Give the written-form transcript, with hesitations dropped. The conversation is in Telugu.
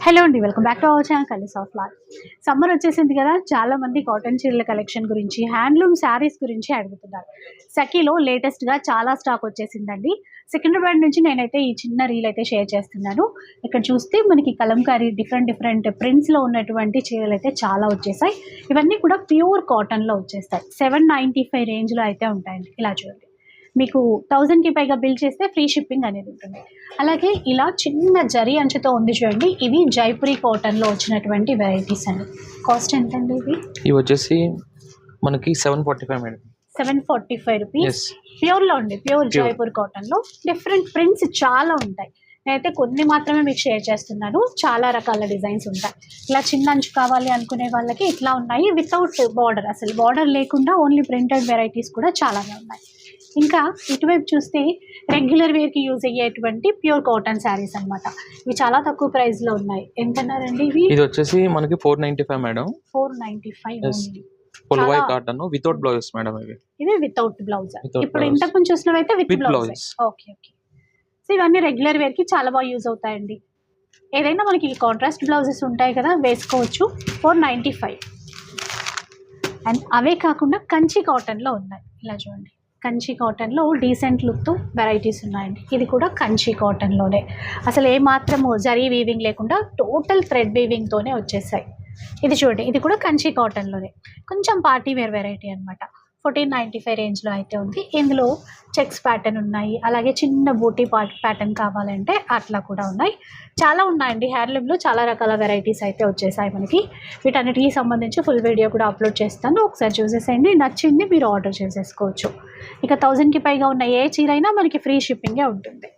హలో అండి, welcome back to our channel colours of life. Summer వచ్చేసింది కదా, చాలా మంది కాటన్ చీరల కలెక్షన్ గురించి, హ్యాండ్లూమ్ శారీస్ గురించి అడుగుతున్నారు. సఖీలో లేటెస్ట్గా చాలా స్టాక్ వచ్చేసిందండి. సికింద్రాబాద్ నుంచి నేనైతే ఈ చిన్న రీల్ అయితే షేర్ చేస్తున్నాను. ఇక్కడ చూస్తే మనకి కలంకారీ డిఫరెంట్ ప్రింట్స్లో ఉన్నటువంటి చీరలు అయితే చాలా వచ్చేసాయి. ఇవన్నీ కూడా ప్యూర్ కాటన్లో వచ్చేస్తాయి. 795 రేంజ్లో అయితే ఉంటాయండి. ఇలా చూడండి, మీకు 1000కి పైగా బిల్ చేస్తే ఫ్రీ షిప్పింగ్ అనేది ఉంటుంది. అలాగే ఇలా చిన్న జరీ అంచుతో ఉంది చూడండి, ఇవి జైపురి కాటన్లో వచ్చినటువంటి వెరైటీస్ అండి. కాస్ట్ ఎంతండి ఇవి? ఇవి వచ్చేసి మనకి 745 మేడం. 745 రూపీస్. ప్యూర్లో అండి, ప్యూర్ జైపూర్ కాటన్లో డిఫరెంట్ ప్రింట్స్ చాలా ఉంటాయి. నేనైతే కొన్ని మాత్రమే మీకు షేర్ చేస్తున్నాను. చాలా రకాల డిజైన్స్ ఉంటాయి. ఇలా చిన్న అంచు కావాలి అనుకునే వాళ్ళకి ఇట్లా ఉన్నాయి, వితౌట్ బార్డర్, అసలు బార్డర్ లేకుండా ఓన్లీ ప్రింటెడ్ వెరైటీస్ కూడా చాలానే ఉన్నాయి. ఇంకా ఇటువైపు చూస్తే రెగ్యులర్ వేర్కి యూజ్ అయ్యేటువంటి ప్యూర్ కాటన్ శారీస్ అనమాట. ఇవి చాలా తక్కువ ప్రైస్లో ఉన్నాయి. ఎంతన్నారండి ఇవి? ఇది వచ్చేసి మనకి 495 madam. 495 Polvai cotton without blouses madam. ఇది వితౌట్ బ్లౌజ్. ఇప్పుడు ఇంతకు ముందు చూసినవైతే with blouse. Okay okay. So ఇవన్నీ రెగ్యులర్ వేర్కి చాలా బాగా యూజ్ అవుతాయండి. ఏదైనా మనకి కాంట్రాస్ట్ బ్లౌజెస్ ఉంటాయి కదా, వేసుకోవచ్చు. 495. అండ్ అవే కాకుండా కంచి కాటన్లో ఉన్నాయి. ఇలా చూడండి, కంచి కాటన్లో డీసెంట్ లుక్తో వెరైటీస్ ఉన్నాయండి. ఇది కూడా కంచి కాటన్లోనే, అసలు ఏమాత్రము జరీ వీవింగ్ లేకుండా టోటల్ థ్రెడ్ వీవింగ్తోనే వచ్చేసాయి. ఇది చూడండి, ఇది కూడా కంచి కాటన్లోనే, కొంచెం పార్టీ వేర్ వెరైటీ అనమాట. 1495 రేంజ్లో అయితే ఉంది. ఇందులో చెక్స్ ప్యాటర్న్ ఉన్నాయి, అలాగే చిన్న బూటీ ప్యాటర్న్ కావాలంటే అట్లా కూడా ఉన్నాయి. చాలా ఉన్నాయండి. హ్యాండ్లూమ్లో చాలా రకాల వెరైటీస్ అయితే వచ్చేసాయి మనకి. వీటన్నిటికి సంబంధించి ఫుల్ వీడియో కూడా అప్లోడ్ చేస్తాను, ఒకసారి చూసేసేయండి. నచ్చింది మీరు ఆర్డర్ చేసేసుకోవచ్చు. ఇక 1000కి పైగా ఉన్న ఏ చీర అయినా మనకి ఫ్రీ షిప్పింగే ఉంటుంది.